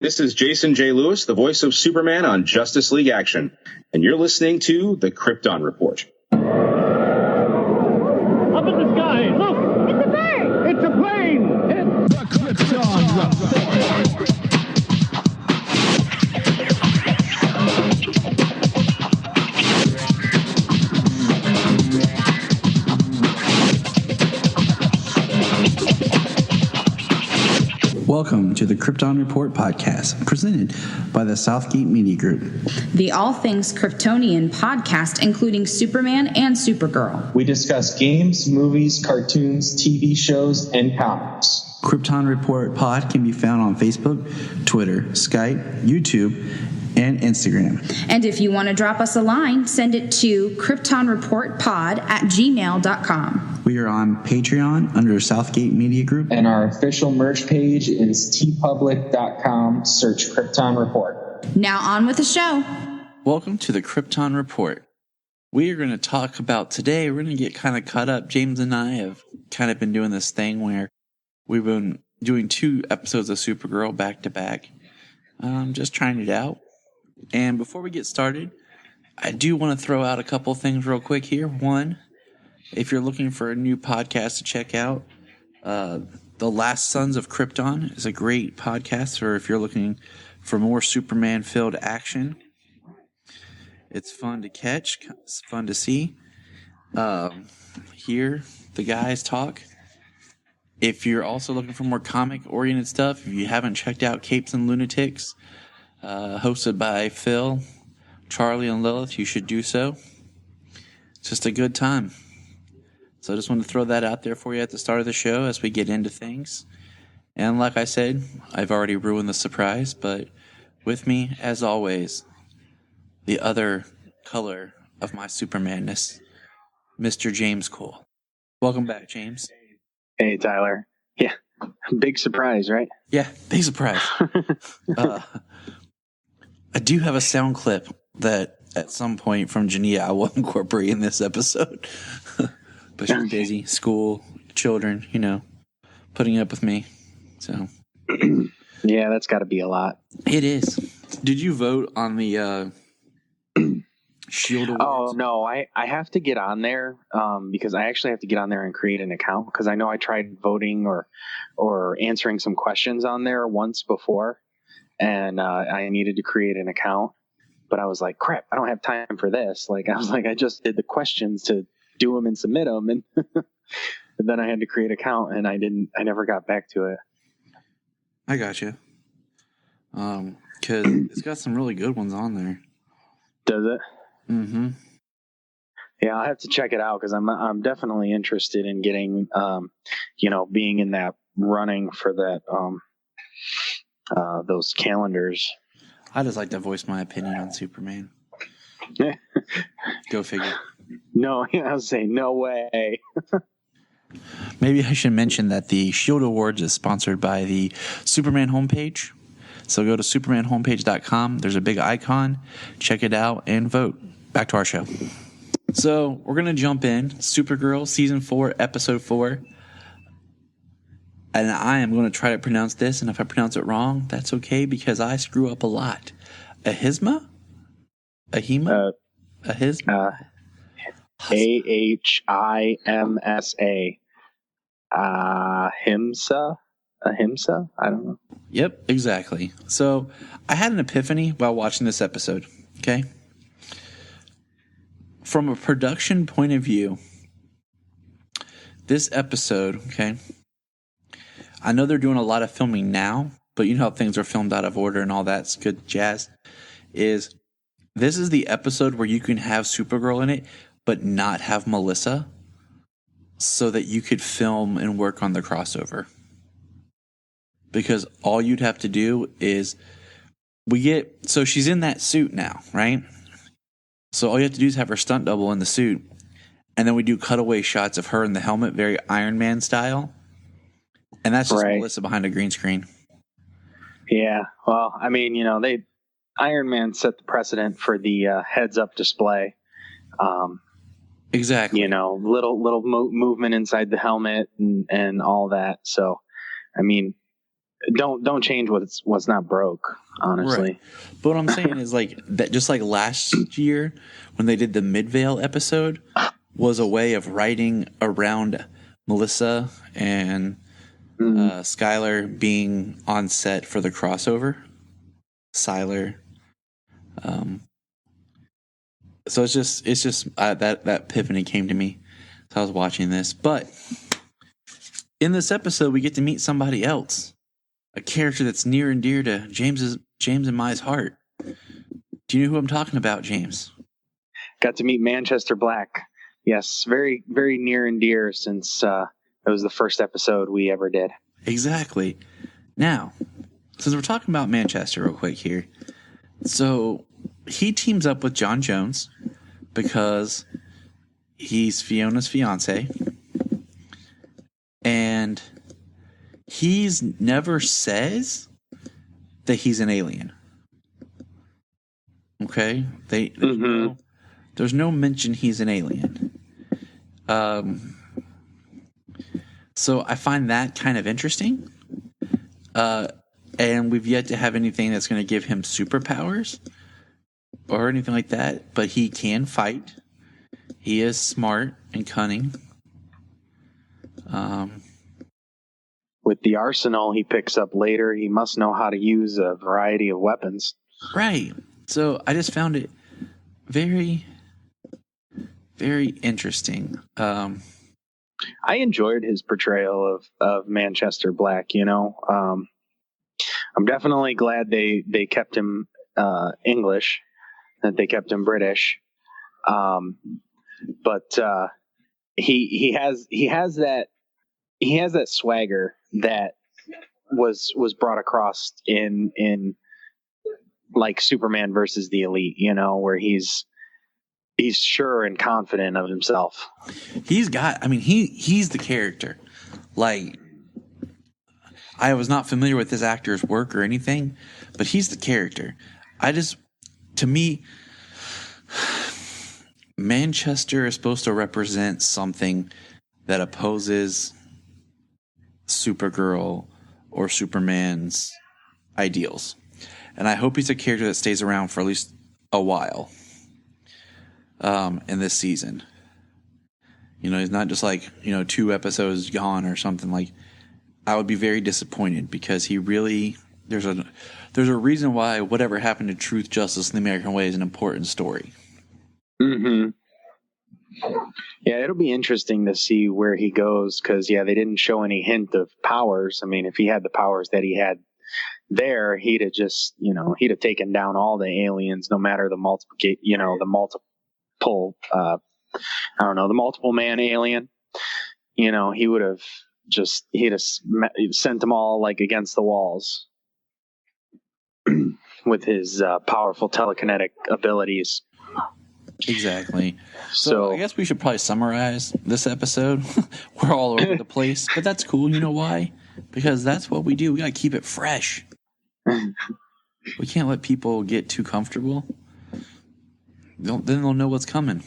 This is Jason J. Lewis, the voice of Superman on Justice League Action, and you're listening to the Krypton Report. Up in the sky, look! It's a bird! It's a plane! It's the Krypton Report. Welcome to the Krypton Report podcast, presented by the Southgate Media Group. The All Things Kryptonian podcast, including Superman and Supergirl. We discuss games, movies, cartoons, TV shows, and comics. Krypton Report Pod can be found on Facebook, Twitter, Skype, YouTube, and Instagram. And if you want to drop us a line, send it to kryptonreportpod@gmail.com. We are on Patreon under Southgate Media Group. And our official merch page is tpublic.com. Search Krypton Report. Now on with the show. Welcome to the Krypton Report. We are going to talk about today, we're going to get kind of caught up. James and I have kind of been doing this thing where we've been doing 2 episodes of Supergirl back to back. Just trying it out. And before we get started, I do want to throw out a couple things real quick here. One, if you're looking for a new podcast to check out, The Last Sons of Krypton is a great podcast, or if you're looking for more Superman-filled action, it's fun to catch, it's fun to see, hear the guys talk. If you're also looking for more comic-oriented stuff, if you haven't checked out Capes and Lunatics, hosted by Phil, Charlie, and Lilith, you should do so. It's just a good time. So I just want to throw that out there for you at the start of the show as we get into things. And like I said, I've already ruined the surprise, but with me, as always, the other color of my Supermanness, Mr. James Cole. Welcome back, James. Hey, Tyler. Yeah, big surprise, right? Yeah, big surprise. I do have a sound clip that at some point from Jania I will incorporate in this episode. But she's busy, school, children, putting up with me. So, yeah, that's got to be a lot. It is. Did you vote on the Shield Awards? Oh, no, I have to get on there because I actually have to get on there and create an account because I know I tried voting or answering some questions on there once before, and I needed to create an account. But I was like, crap, I don't have time for this. I just did the questions to do them and submit them, and then I had to create an account, and I never got back to it. I got you. Because it's got some really good ones on there. Does it? Mm-hmm. Yeah, I'll have to check it out because I'm definitely interested in getting, being in that running for that, those calendars. I just like to voice my opinion on Superman. Go figure. No, I was saying no way. Maybe I should mention that the Shield Awards is sponsored by the Superman homepage. So go to supermanhomepage.com. There's a big icon. Check it out and vote. Back to our show. So we're going to jump in. Supergirl, Season 4, Episode 4. And I am going to try to pronounce this. And if I pronounce it wrong, that's okay because I screw up a lot. Ahisma? Ahima? Ahisma? Ahimsa. Ahimsa? I don't know. Yep, exactly. So I had an epiphany while watching this episode, okay? From a production point of view, this episode, okay, I know they're doing a lot of filming now, but you know how things are filmed out of order and all that's good jazz, this is the episode where you can have Supergirl in it, but not have Melissa, so that you could film and work on the crossover. Because all you'd have to do is so she's in that suit now, right? So all you have to do is have her stunt double in the suit. And then we do cutaway shots of her in the helmet, very Iron Man style. And that's just right. Melissa behind a green screen. Yeah. Well, I mean, Iron Man set the precedent for the heads up display. Exactly. Little movement inside the helmet and all that. So, I mean, don't change what's not broke, honestly. Right. But what I'm saying is like that. Just like last year when they did the Midvale episode, was a way of writing around Melissa and Skylar being on set for the crossover. Siler. So it's just that epiphany came to me. So I was watching this, but in this episode we get to meet somebody else, a character that's near and dear to James and Mai's heart. Do you know who I'm talking about, James? Got to meet Manchester Black. Yes, very, very near and dear since it was the first episode we ever did. Exactly. Now, since we're talking about Manchester real quick here, so he teams up with John Jones because he's Fiona's fiance, and he's never says that he's an alien. Okay? There's no mention he's an alien. So I find that kind of interesting. And we've yet to have anything that's going to give him superpowers or anything like that. But he can fight. He is smart and cunning. With the arsenal he picks up later, he must know how to use a variety of weapons. Right. So I just found it very, very interesting. I enjoyed his portrayal of Manchester Black, I'm definitely glad they kept him English, that they kept him British. But he has that swagger that was brought across in like Superman versus the Elite, where he's sure and confident of himself. He's the character. Like, I was not familiar with this actor's work or anything, but he's the character. To me, Manchester is supposed to represent something that opposes Supergirl or Superman's ideals. And I hope he's a character that stays around for at least a while in this season. He's not just like, 2 episodes gone or something. Like, I would be very disappointed because he really there's a reason why Whatever Happened to Truth, Justice, and the American Way is an important story. Mm-hmm. Yeah, it'll be interesting to see where he goes because, they didn't show any hint of powers. I mean, if he had the powers that he had there, he'd have just, he'd have taken down all the aliens, no matter the multiple man alien. He would have he'd have sent them all like against the walls with his powerful telekinetic abilities. Exactly. So I guess we should probably summarize this episode. We're all over the place, but that's cool. You know why? Because that's what we do. We got to keep it fresh. We can't let people get too comfortable. Then they'll know what's coming.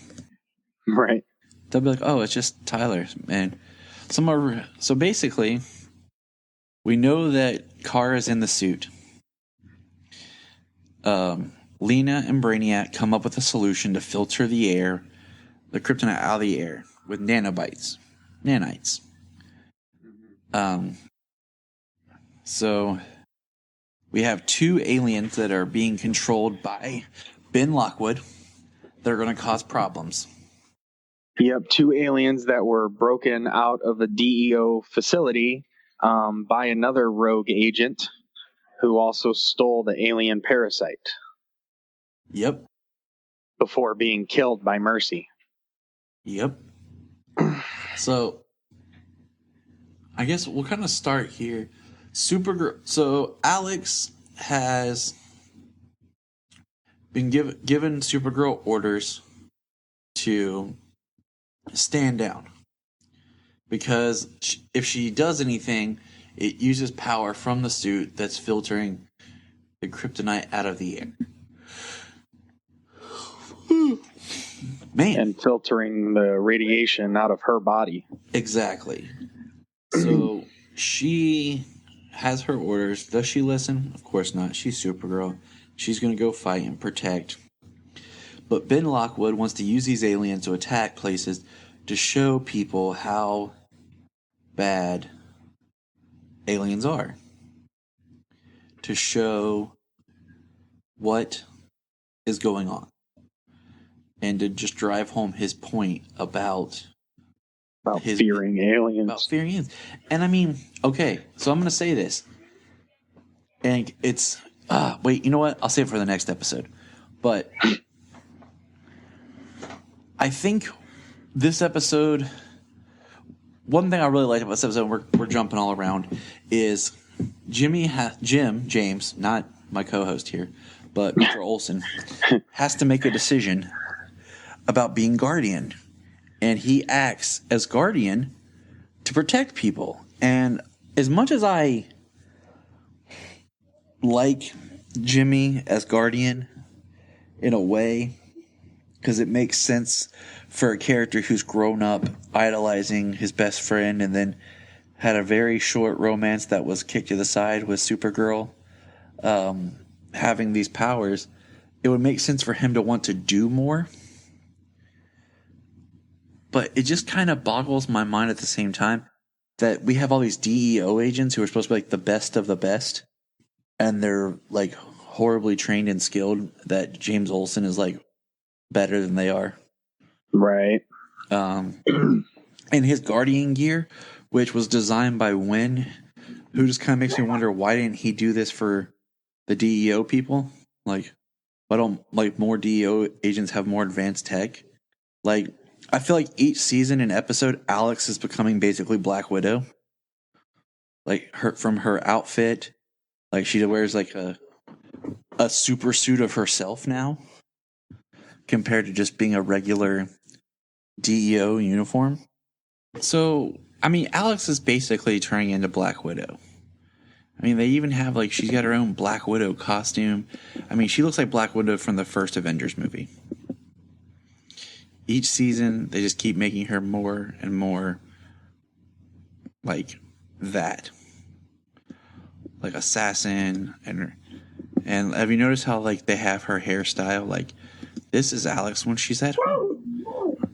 Right. They'll be like, oh, it's just Tyler. And so basically, we know that Kara is in the suit. Lena and Brainiac come up with a solution to filter the kryptonite out of the air with nanites. So we have 2 aliens that are being controlled by Ben Lockwood that are going to cause problems. Yep, 2 aliens that were broken out of a DEO facility by another rogue agent who also stole the alien parasite. Yep. Before being killed by Mercy. Yep. So, I guess we'll kind of start here. Supergirl. So, Alex has been given Supergirl orders to stand down. Because if she does anything, it uses power from the suit that's filtering the kryptonite out of the air. Man. And filtering the radiation out of her body. Exactly. So she has her orders. Does she listen? Of course not. She's Supergirl. She's going to go fight and protect. But Ben Lockwood wants to use these aliens to attack places to show people how bad aliens are. To show what is going on. And to just drive home his point about fearing aliens. About fearing aliens. And I mean, okay, so I'm going to say this. And it's... wait, you know what? I'll save it for the next episode. But I think this episode... One thing I really liked about this episode, we're jumping all around, is James, not my co-host here, but Mr. Olsen, has to make a decision about being Guardian. And he acts as Guardian to protect people. And as much as I like Jimmy as Guardian in a way, because it makes sense for a character who's grown up idolizing his best friend and then had a very short romance that was kicked to the side with Supergirl, having these powers, it would make sense for him to want to do more. But it just kind of boggles my mind at the same time that we have all these DEO agents who are supposed to be like the best of the best, and they're like horribly trained and skilled, that James Olsen is like better than they are. Right. And his Guardian gear, which was designed by Wynn, who just kind of makes me wonder, why didn't he do this for the DEO people? Like, why don't like more DEO agents have more advanced tech? Like, I feel like each season and episode, Alex is becoming basically Black Widow. Like, from her outfit, like she wears like a super suit of herself now, compared to just being a regular DEO uniform. So, I mean, Alex is basically turning into Black Widow. I mean, they even have, like, she's got her own Black Widow costume. I mean, she looks like Black Widow from the first Avengers movie. Each season, they just keep making her more and more like that. Like assassin. And have you noticed how, like, they have her hairstyle? Like, this is Alex when she's at home.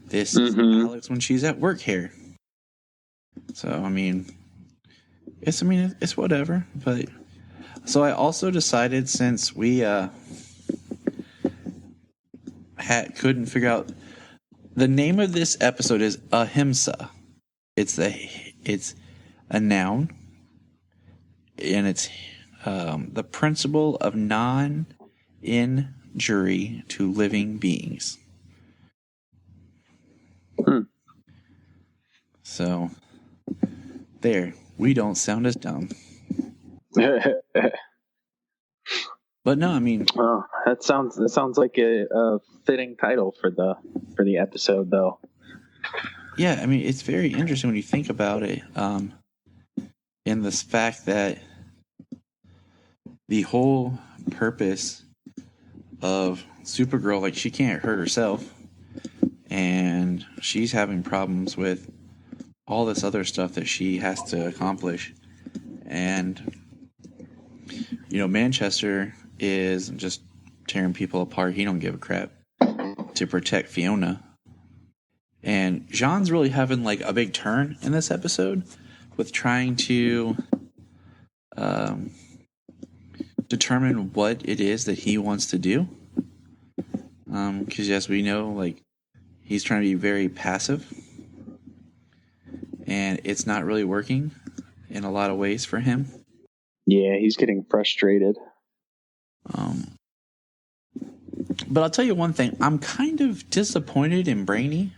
This is Alex when she's at work here. So, I mean, it's whatever. But so I also decided, since we couldn't figure out the name of this episode, is Ahimsa. It's a noun, and it's the principle of non-injury to living beings. So, there, we don't sound as dumb. But no, I mean, well, that sounds like a fitting title for the episode, though. Yeah, I mean, it's very interesting when you think about it. In this fact that the whole purpose of Supergirl, like, she can't hurt herself, and she's having problems with all this other stuff that she has to accomplish. And, you know, Manchester is just tearing people apart. He don't give a crap to protect Fiona. And Jean's really having, like, a big turn in this episode with trying to determine what it is that he wants to do. Because, as we know, like, he's trying to be very passive. And it's not really working in a lot of ways for him. Yeah, he's getting frustrated. But I'll tell you one thing. I'm kind of disappointed in Brainy.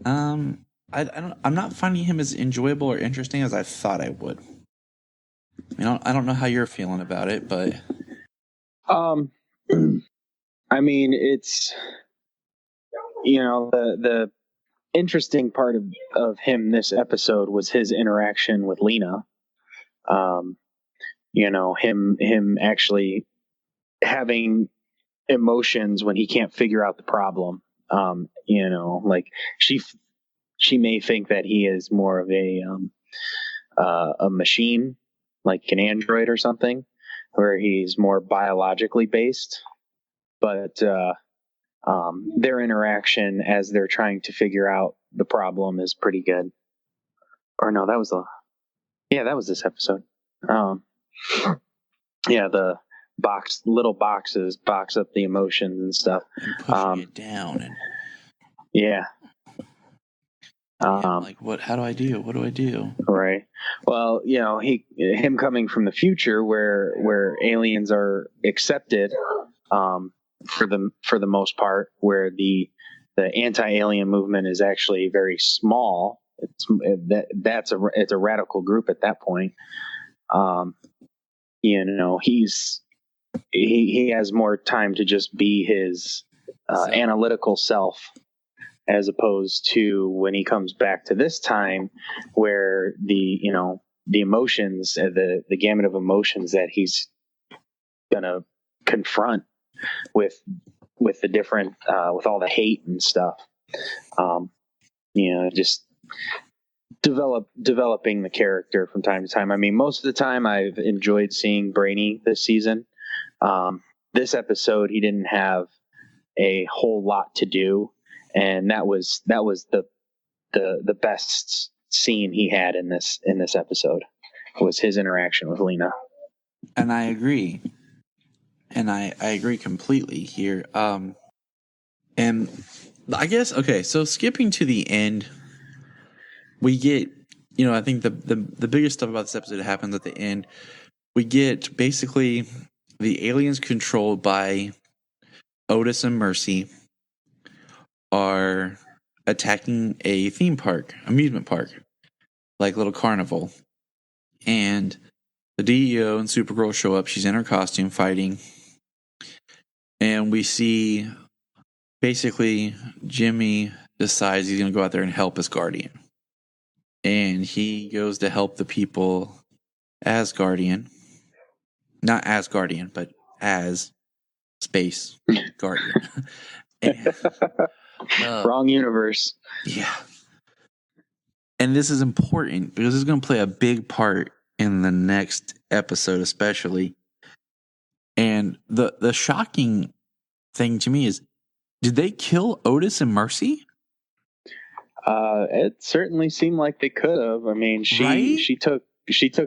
I'm not finding him as enjoyable or interesting as I thought I would. I don't know how you're feeling about it, but I mean, it's, you know, the interesting part of him this episode was his interaction with Lena. You know, him actually having emotions when he can't figure out the problem. You know, like she may think that he is more of a machine, like an android or something, where he's more biologically based. But their interaction as they're trying to figure out the problem is pretty good. Or no, that was this episode. The little boxes box up the emotions and stuff. And pushing it down. And yeah. like, what? How do I do? What do I do? Right. Well, him coming from the future where aliens are accepted, for the most part, where the anti-alien movement is actually very small. It's a radical group at that point. He has more time to just be his analytical self, as opposed to when he comes back to this time where the emotions, the gamut of emotions that he's gonna confront with the different with all the hate and stuff, just developing the character from time to time. I mean, most of the time I've enjoyed seeing Brainy this season. This episode, he didn't have a whole lot to do, and that was the best scene he had in this episode, was his interaction with Lena. And I agree. And I agree completely here. And I guess, okay, so skipping to the end, we get, I think the biggest stuff about this episode that happens at the end. We get basically the aliens controlled by Otis and Mercy are attacking a theme park, amusement park, like little carnival. And the DEO and Supergirl show up. She's in her costume fighting. And we see basically Jimmy decides he's going to go out there and help his guardian. And he goes to help the people as Guardian. Not as Guardian, but as Space Guardian. And, wrong universe. Yeah. And this is important because it's going to play a big part in the next episode, especially. And the shocking thing to me is, did they kill Otis and Mercy? It certainly seemed like they could have. I mean, she took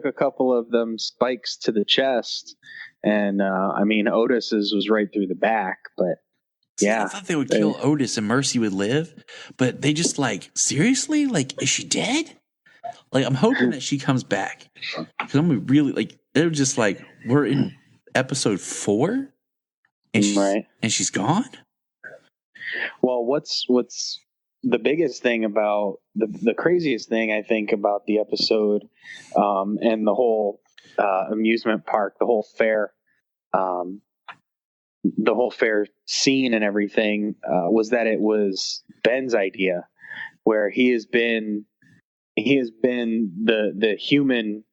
a couple of them spikes to the chest, and Otis's was right through the back. But yeah, I thought they would kill Otis and Mercy would live, but they just seriously, is she dead? I'm hoping that she comes back, because I'm really they're just we're in episode 4, and she's gone. Well, what's the biggest thing about the craziest thing I think about the episode, and the whole amusement park, the whole fair scene and everything, was that it was Ben's idea, where he has been the human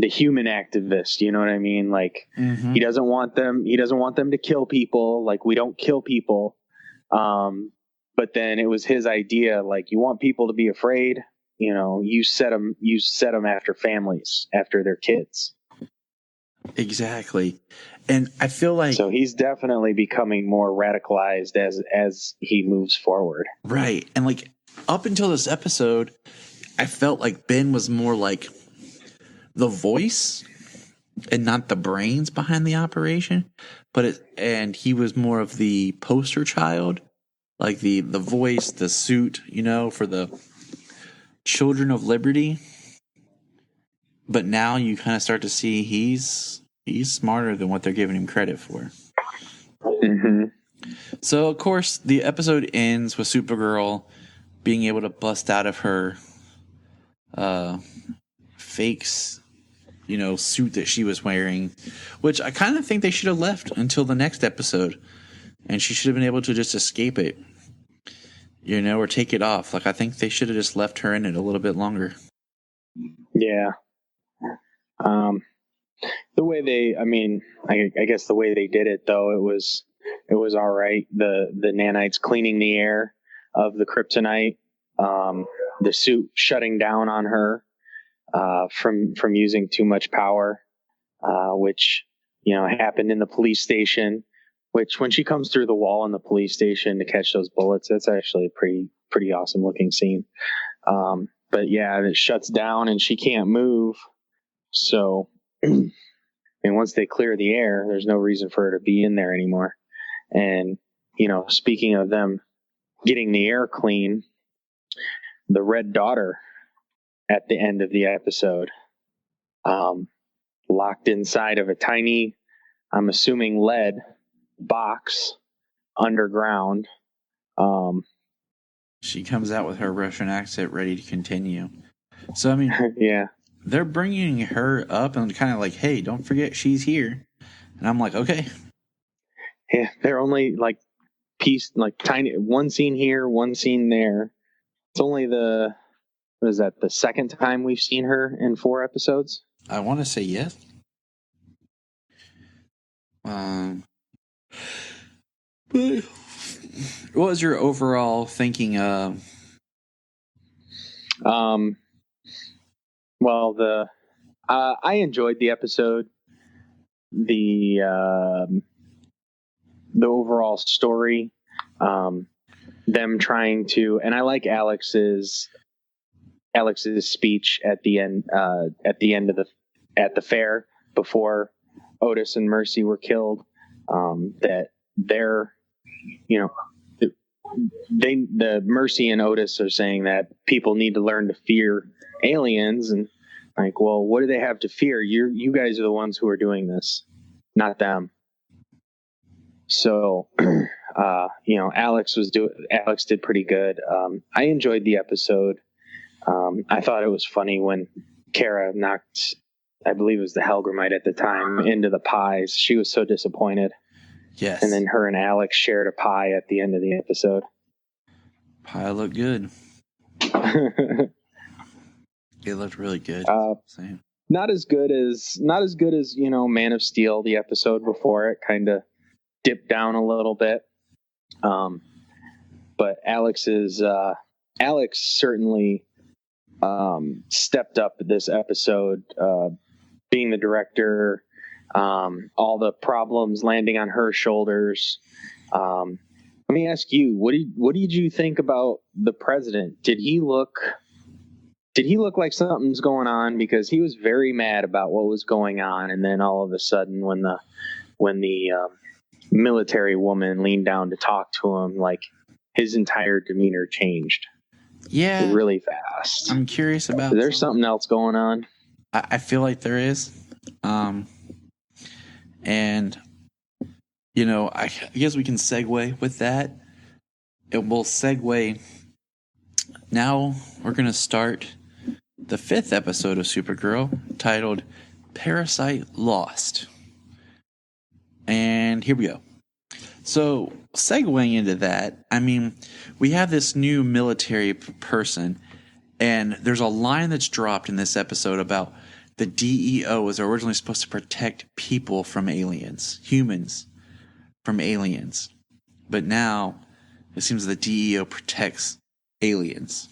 activist, you know what I mean? Mm-hmm. He doesn't want them to kill people. We don't kill people. But then it was his idea, you want people to be afraid, you set them after families, after their kids. Exactly. And I feel so he's definitely becoming more radicalized as he moves forward. Right. And up until this episode, I felt like Ben was more like the voice and not the brains behind the operation, and he was more of the poster child, the voice, the suit, for the Children of Liberty. But now you kind of start to see he's smarter than what they're giving him credit for. Mm-hmm. So, of course, the episode ends with Supergirl being able to bust out of her fakes, suit that she was wearing, which I kind of think they should have left until the next episode, and she should have been able to just escape it, or take it off. I think they should have just left her in it a little bit longer. Yeah. The way I guess the way they did it, though, it was all right. The nanites cleaning the air of the kryptonite, the suit shutting down on her, from using too much power, which happened in the police station. Which when she comes through the wall in the police station to catch those bullets, that's actually a pretty awesome looking scene. But yeah, it shuts down and she can't move. So, and once they clear the air, there's no reason for her to be in there anymore. And, speaking of them getting the air clean, the Red Daughter at the end of the episode, locked inside of a tiny, I'm assuming lead box underground. She comes out with her Russian accent ready to continue. So, I mean, yeah, they're bringing her up and kind of like, hey, don't forget she's here. And I'm like, okay. Yeah, they're only tiny, one scene here, one scene there. It's only the second time we've seen her in 4 episodes? I want to say yes. But what was your overall thinking of? Well, I enjoyed the episode. The overall story, them trying to, and I like Alex's speech at the end of the fair before Otis and Mercy were killed. That they're, the Mercy and Otis are saying that people need to learn to fear aliens, and like, well, what do they have to fear? You guys are the ones who are doing this, not them. So, Alex did pretty good. I enjoyed the episode. I thought it was funny when Kara knocked, I believe it was the Helgramite at the time, into the pies. She was so disappointed. Yes. And then her and Alex shared a pie at the end of the episode. Pie looked good. It looked really good. Same. Not as good as Man of Steel, the episode before it, kind of dipped down a little bit. But Alex certainly stepped up this episode, being the director, all the problems landing on her shoulders. Let me ask you, what did you think about the president? Did he look like something's going on? Because he was very mad about what was going on, and then all of a sudden, when the military woman leaned down to talk to him, like, his entire demeanor changed. Yeah, really fast. I'm curious about. Is there something else going on? I feel like there is, and I guess we can segue with that. And we'll segue. Now we're gonna start the 5th episode of Supergirl, titled "Parasite Lost," and here we go. So, segueing into that, I mean, we have this new military person, and there's a line that's dropped in this episode about the DEO was originally supposed to protect people from aliens, humans from aliens. But now, it seems the DEO protects aliens.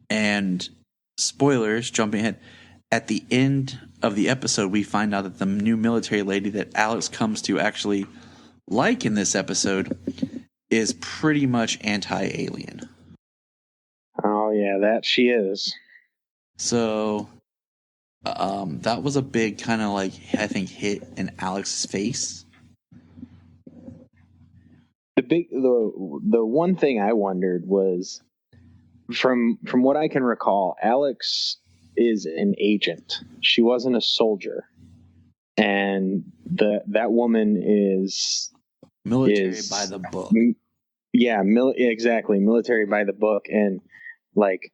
And, spoilers, jumping ahead, at the end of the episode, we find out that the new military lady that Alex comes to actually like in this episode is pretty much anti-alien. Oh yeah, that she is. So that was a big kind of like, I think, hit in Alex's face. The one thing I wondered was, from what I can recall, Alex is an agent. She wasn't a soldier, and that woman is military by the book. Yeah, exactly, military by the book. And like,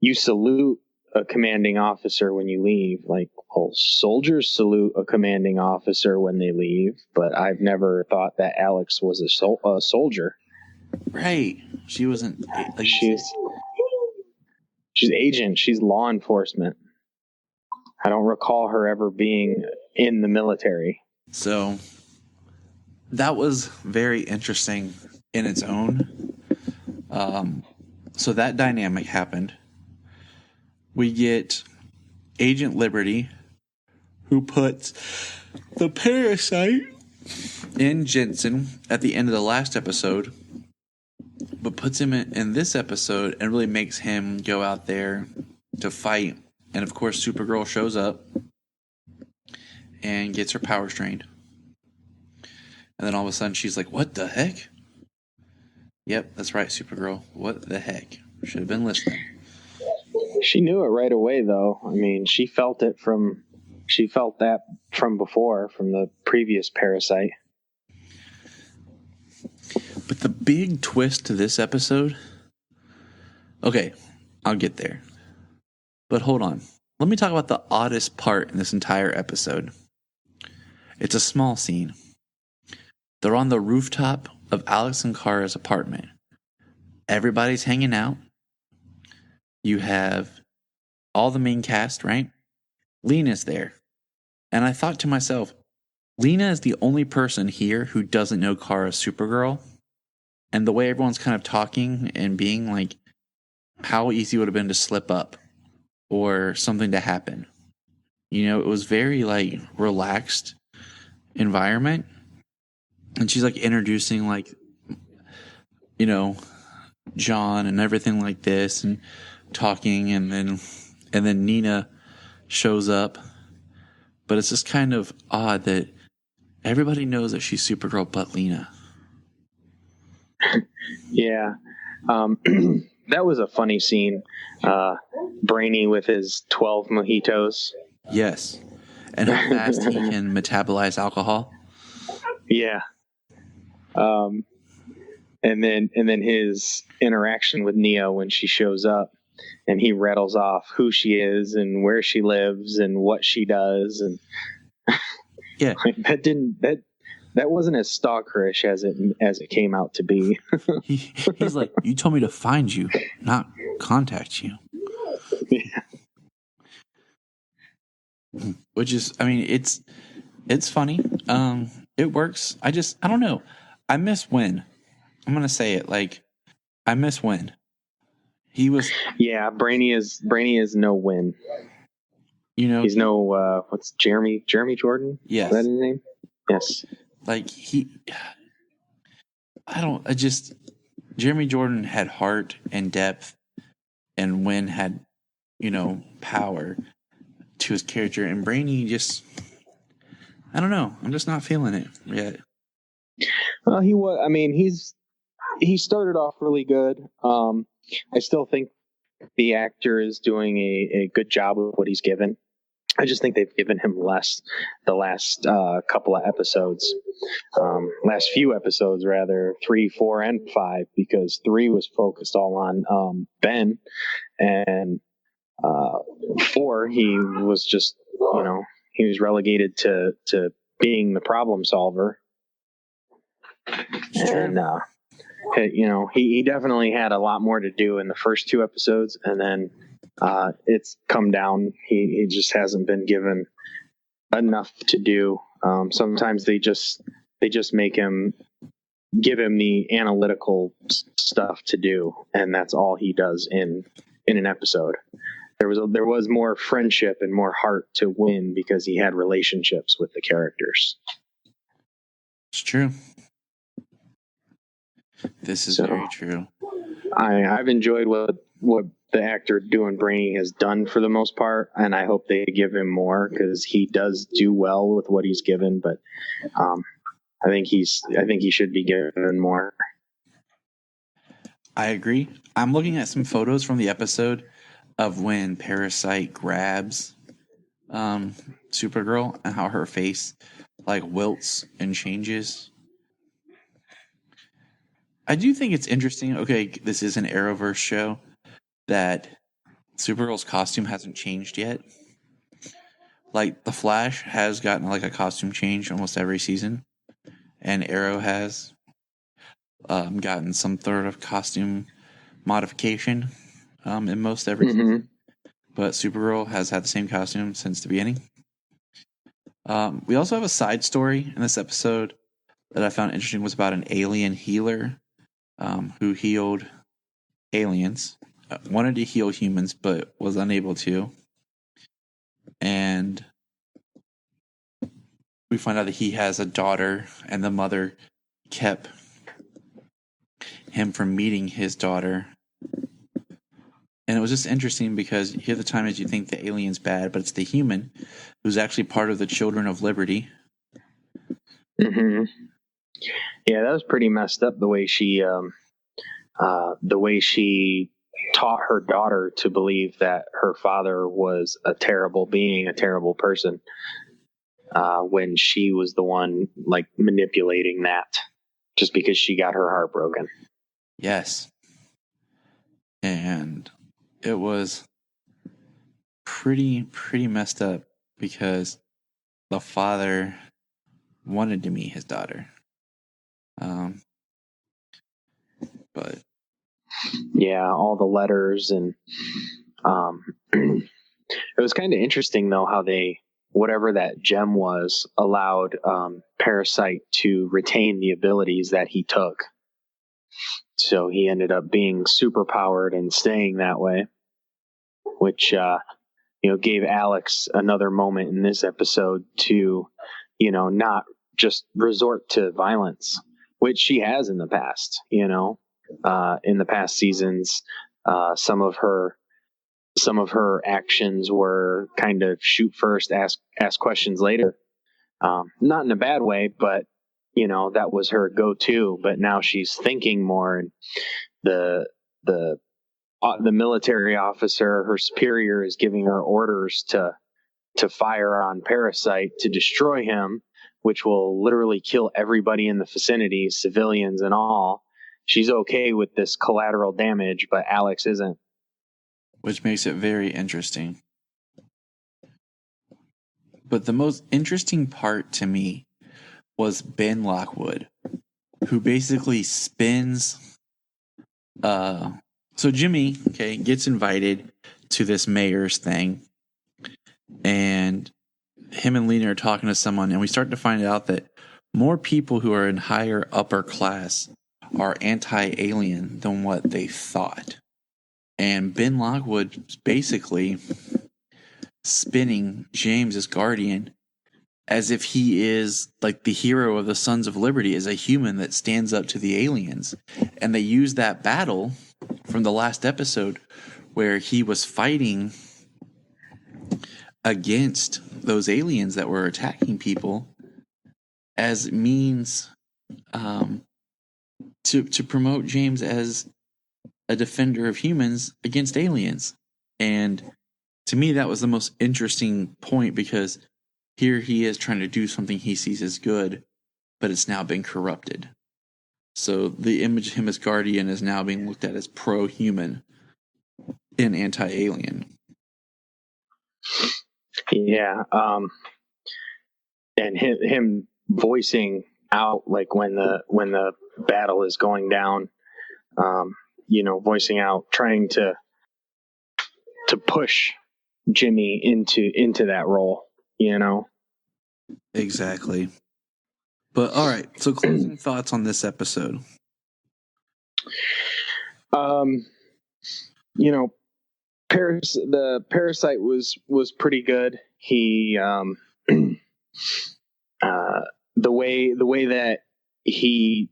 you salute a commanding officer when you leave. Like, well, soldiers salute a commanding officer when they leave, but I've never thought that Alex was a soldier. Right. She wasn't. Like, she's agent. She's law enforcement. I don't recall her ever being in the military. So that was very interesting in its own. So that dynamic happened. we get Agent Liberty, who puts the parasite in Jensen at the end of the last episode, but puts him in this episode and really makes him go out there to fight. And of course, Supergirl shows up and gets her powers drained. And then all of a sudden she's like, what the heck? Yep, that's right, Supergirl. What the heck? Should have been listening. She knew it right away, though. I mean, she felt that from before, from the previous parasite. But the big twist to this episode... Okay, I'll get there. But hold on. Let me talk about the oddest part in this entire episode. It's a small scene. They're on the rooftop of Alex and Kara's apartment. Everybody's hanging out. You have all the main cast, right? Lena's there. And I thought to myself, Lena is the only person here who doesn't know Kara's Supergirl. And the way everyone's kind of talking and being like, how easy would it have been to slip up or something to happen. You know, it was very like relaxed environment. And she's like introducing like, you know, John and everything like this and talking, and then Nina shows up. But it's just kind of odd that everybody knows that she's Supergirl but Lena. Yeah. That was a funny scene. Brainy with his 12 mojitos. Yes. And how fast he can metabolize alcohol. Yeah. And then his interaction with Neo when she shows up, and he rattles off who she is and where she lives and what she does, and yeah, that wasn't as stalkerish as it came out to be. He's like, you told me to find you, not contact you. Yeah. Which is, I mean, it's funny. It works. I don't know. I miss Win. I'm gonna say it, like, I miss Win. He was. Yeah, Brainy is no Win. You know, he's no. What's Jeremy Jordan? Yes. Is that his name? Yes. Like Jeremy Jordan had heart and depth, and Win had, you know, power to his character, and Brainy just, I don't know. I'm just not feeling it yet. Well, he was. I mean, he started off really good. I still think the actor is doing a good job with what he's given. I just think they've given him less the last couple of episodes, last few episodes rather, 3, 4, and 5, because 3 was focused all on Ben, and 4 he was just, you know, he was relegated to being the problem solver. Sure. And you know, he definitely had a lot more to do in the first 2 episodes, and then it's come down. He just hasn't been given enough to do. Sometimes they just give him the analytical stuff to do, and that's all he does in an episode. There was more friendship and more heart to Win because he had relationships with the characters. It's true. This is very true. I've enjoyed what the actor doing Brainy has done for the most part, and I hope they give him more because he does do well with what he's given. But I think he should be given more. I agree. I'm looking at some photos from the episode of when Parasite grabs Supergirl and how her face like wilts and changes. I do think it's interesting. Okay, this is an Arrowverse show, that Supergirl's costume hasn't changed yet. Like, The Flash has gotten like a costume change almost every season, and Arrow has gotten some sort of costume modification in most every season. But Supergirl has had the same costume since the beginning. We also have a side story in this episode that I found interesting, was about an alien healer who healed aliens. wanted to heal humans but was unable to. And we find out that he has a daughter, and the mother kept him from meeting his daughter. And it was just interesting because here the time is you think the alien's bad, but it's the human who's actually part of the Children of Liberty. Mm-hmm. Yeah, that was pretty messed up the way she taught her daughter to believe that her father was a terrible being, a terrible person, when she was the one like manipulating that just because she got her heart broken. Yes. And it was pretty messed up because the father wanted to meet his daughter. But yeah, all the letters and it was kind of interesting though how they, whatever that gem was, allowed Parasite to retain the abilities that he took. So he ended up being super powered and staying that way, which gave Alex another moment in this episode to, not just resort to violence, which she has in the past. In the past seasons, some of her actions were kind of shoot first, ask questions later. Not in a bad way, but that was her go-to. But now she's thinking more, and the military officer, her superior, is giving her orders to fire on Parasite to destroy him, which will literally kill everybody in the vicinity, civilians and all. She's okay with this collateral damage, but Alex isn't. Which makes it very interesting. But the most interesting part to me was Ben Lockwood, who basically spins. So Jimmy, gets invited to this mayor's thing, and him and Lena are talking to someone, and we start to find out that more people who are in higher upper class are anti-alien than what they thought. And Ben Lockwood basically spinning James as Guardian as if he is like the hero of the Sons of Liberty, as a human that stands up to the aliens. And they use that battle from the last episode where he was fighting against those aliens that were attacking people as means to promote James as a defender of humans against aliens. And to me, that was the most interesting point, because here he is trying to do something he sees as good, but it's now been corrupted. So the image of him as Guardian is now being looked at as pro-human and anti-alien. Yeah. And him voicing out, like when the battle is going down, voicing out, trying to push Jimmy into that role, Exactly. But all right, so closing thoughts on this episode. The Parasite was pretty good. He the way that he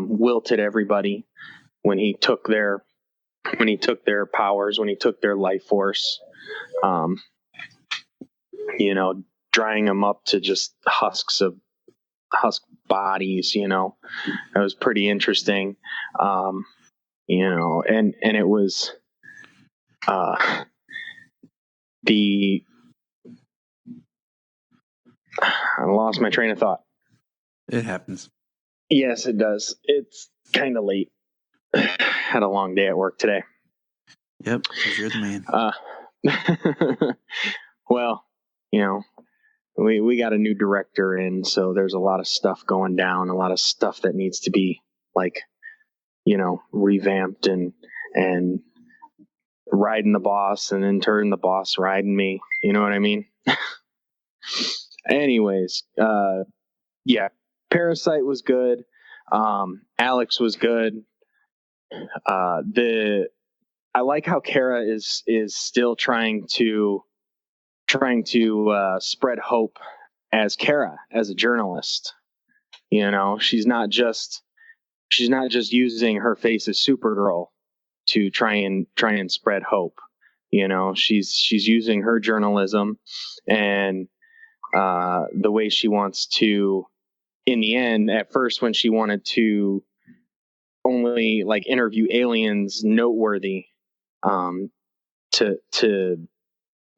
wilted everybody when he took their powers, when he took their life force, drying them up to just husk bodies, that was pretty interesting. And it was, I lost my train of thought. It happens. Yes, it does. It's kind of late. Had a long day at work today. Yep, 'cause you're the man. Well, we got a new director in, so there's a lot of stuff going down, a lot of stuff that needs to be revamped and riding the boss, and in turn the boss riding me. You know what I mean? Anyways, yeah, Parasite was good. Alex was good. I like how Kara is still trying to spread hope as Kara, as a journalist. You know, she's not just using her face as Supergirl to try and spread hope. You know, she's using her journalism and the way she wants to. In the end, at first, when she wanted to only like interview aliens noteworthy, to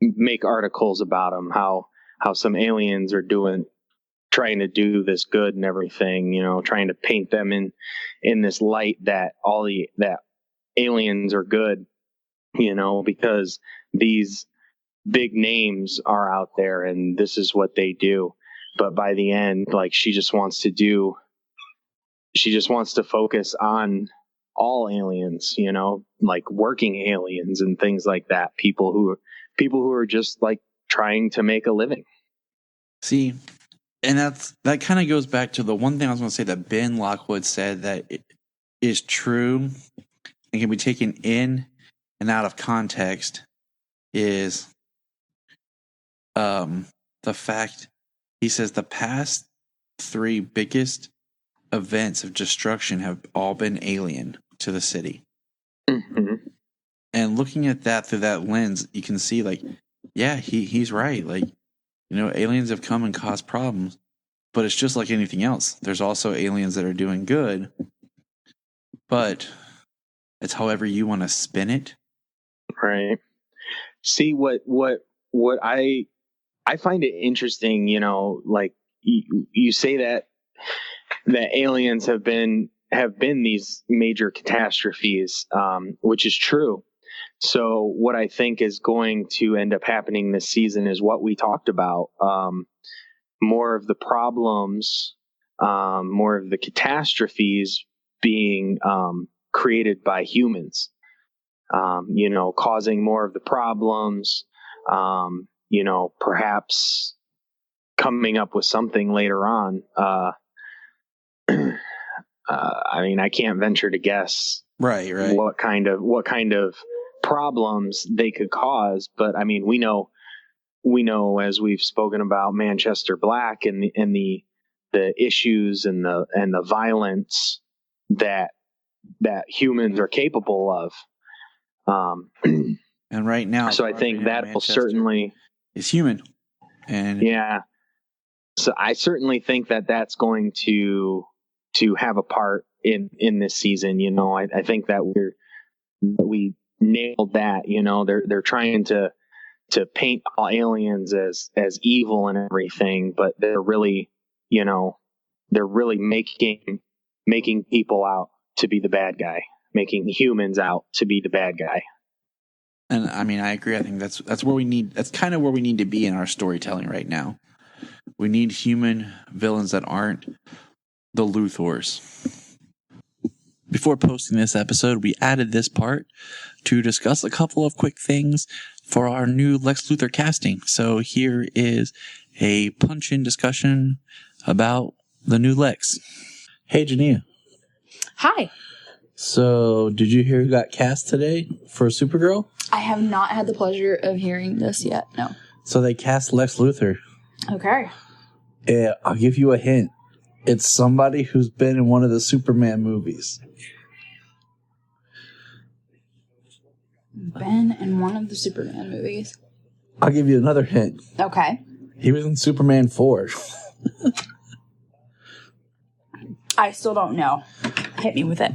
make articles about them, how some aliens are trying to do this good and everything, you know, trying to paint them in this light that that aliens are good, you know, because these big names are out there and this is what they do. But by the end, like, she just wants to focus on all aliens, you know, like working aliens and things like that. People who are just like trying to make a living. See, and that kind of goes back to the one thing I was going to say that Ben Lockwood said that is true and can be taken in and out of context is the fact, he says, the past 3 biggest events of destruction have all been alien to the city. Mm-hmm. And looking at that through that lens, you can see, like, yeah, he's right. Like, you know, aliens have come and caused problems, but it's just like anything else. There's also aliens that are doing good, but it's however you want to spin it. Right. See, what I find it interesting, you know, like you say that aliens have been these major catastrophes, which is true. So what I think is going to end up happening this season is what we talked about. More of the problems, more of the catastrophes being created by humans, you know, causing more of the problems, you know, perhaps coming up with something later on. I mean, I can't venture to guess Right. what kind of problems they could cause, but I mean, we know as we've spoken about Manchester Black and the issues and the violence that humans are capable of. And right now, so I think that will certainly is human. And yeah. So I certainly think that that's going to have a part in this season. You know, I think that we nailed that. You know, they're trying to paint all aliens as evil and everything, but they're really, you know, making people out to be the bad guy, making humans out to be the bad guy. And I mean, I agree. I think that's where we need. That's kind of where we need to be in our storytelling right now. We need human villains that aren't the Luthors. Before posting this episode, we added this part to discuss a couple of quick things for our new Lex Luthor casting. So here is a punch-in discussion about the new Lex. Hey, Jania. Hi. So, did you hear who got cast today for Supergirl? I have not had the pleasure of hearing this yet, no. So they cast Lex Luthor. Okay. Yeah, I'll give you a hint. It's somebody who's been in one of the Superman movies. Been in one of the Superman movies. I'll give you another hint. Okay. He was in Superman 4. I still don't know. Hit me with it.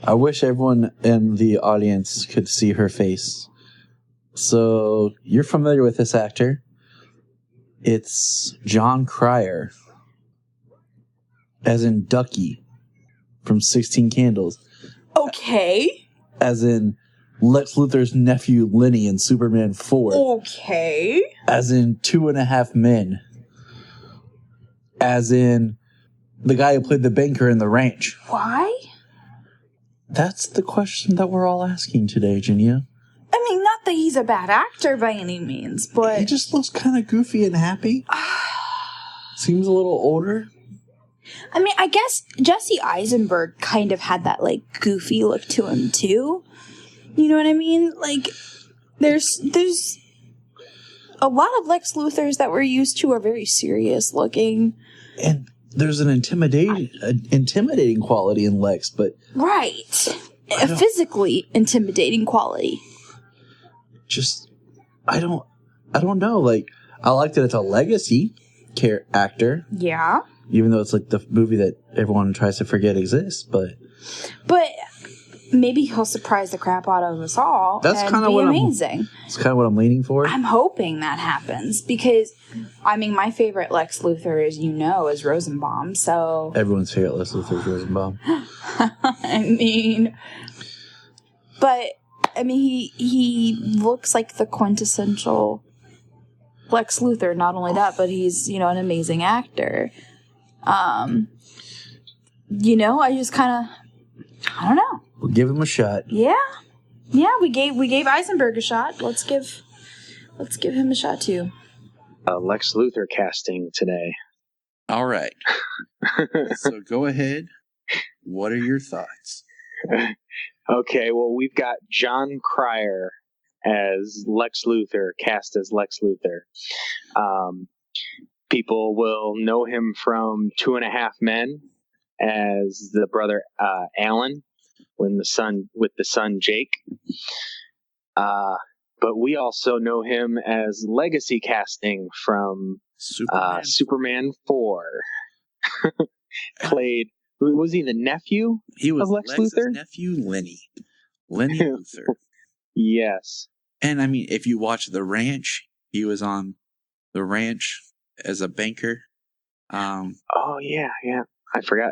I wish everyone in the audience could see her face. So, you're familiar with this actor. It's John Cryer. As in Ducky from 16 Candles. Okay. As in Lex Luthor's nephew Lenny in Superman 4. Okay. As in 2.5 Men. As in the guy who played the banker in The Ranch. Why? That's the question that we're all asking today, Jania. I mean, not that he's a bad actor by any means, but... He just looks kind of goofy and happy. Seems a little older. I mean, I guess Jesse Eisenberg kind of had that, like, goofy look to him, too. You know what I mean? Like, there's a lot of Lex Luthors that we're used to are very serious looking. And there's an intimidating quality in Lex, but... Right. A physically intimidating quality. I don't know. Like, I like that it's a legacy actor. Yeah. Even though it's like the movie that everyone tries to forget exists, but maybe he'll surprise the crap out of us all. That's kind of what amazing. It's kind of what I'm leaning for. I'm hoping that happens because, I mean, my favorite Lex Luthor, as you know, is Rosenbaum. So everyone's favorite Lex Luthor is Rosenbaum. He looks like the quintessential Lex Luthor. Not only that, but he's, an amazing actor. I just kind of, I don't know. We'll give him a shot. Yeah, we gave Eisenberg a shot. Let's give him a shot too. Lex Luthor casting today. All right. So go ahead. What are your thoughts? Okay, well, we've got John Cryer as Lex Luthor, cast as Lex Luthor. People will know him from 2.5 Men as the brother Alan, with the son Jake. But we also know him as legacy casting from Superman 4. Played, was he the nephew of Lex Luthor? Nephew, Lenny Luthor. Yes. And I mean, if you watch The Ranch, he was on The Ranch as a banker. Oh yeah. I forgot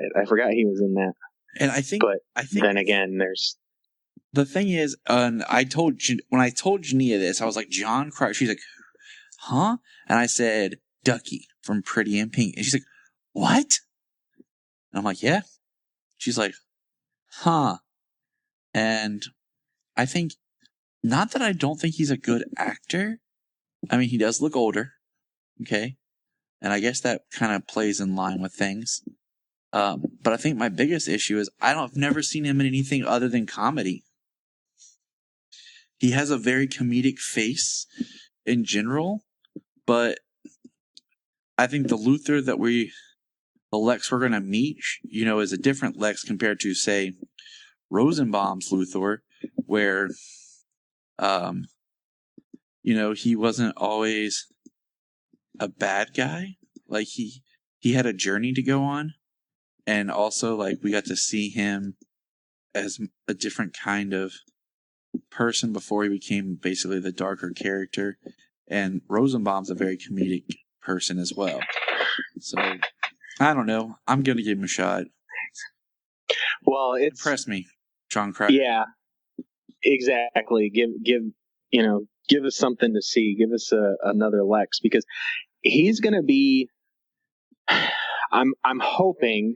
he was in that. And I think then again, there's the thing is, when I told Jania this, I was like, John Cryer. She's like, huh? And I said, Ducky from Pretty in Pink. And she's like, what? And I'm like, yeah. She's like, huh? And I think, not that I don't think he's a good actor. I mean, he does look older. Okay. And I guess that kind of plays in line with things. But I think my biggest issue is I've never seen him in anything other than comedy. He has a very comedic face in general, but I think the Luthor the Lex we're going to meet, is a different Lex compared to, say, Rosenbaum's Luthor, where, he wasn't always a bad guy. Like, he had a journey to go on. And also, like, we got to see him as a different kind of person before he became basically the darker character. And Rosenbaum's a very comedic person as well. So, I don't know. I'm going to give him a shot. Well, impress me, John Cryer. Yeah, exactly. Give us something to see. Give us another Lex, because he's going to be... I'm hoping,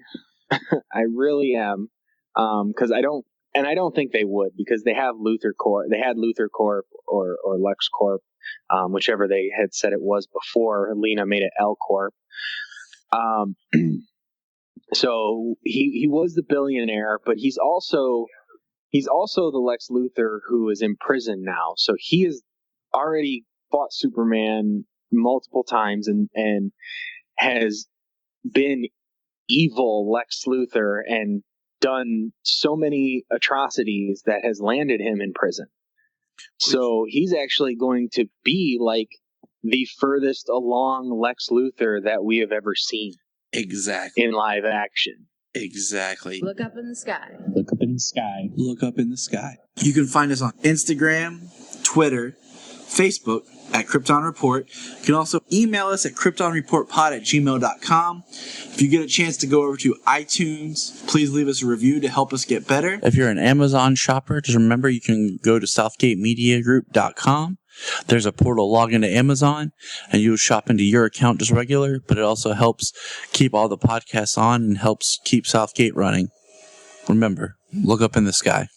I really am, because I don't think they would, because they have Luthor Corp. They had Luthor Corp or Lex Corp, whichever they had said it was before. Lena made it L Corp. So he was the billionaire, but he's also the Lex Luthor who is in prison now. So he has already fought Superman multiple times and has been evil Lex Luthor and done so many atrocities that has landed him in prison. So he's actually going to be like the furthest along Lex Luthor that we have ever seen. Exactly. In live action. Exactly. Look up in the sky. Look up in the sky. Look up in the sky. You can find us on Instagram, Twitter, Facebook at Krypton Report. You can also email us at kryptonreportpod@gmail.com. If you get a chance to go over to iTunes, please leave us a review to help us get better. If you're an Amazon shopper, just remember you can go to southgatemediagroup.com. There's a portal, log into Amazon, and you'll shop into your account just regular, but it also helps keep all the podcasts on and helps keep Southgate running. Remember, look up in the sky.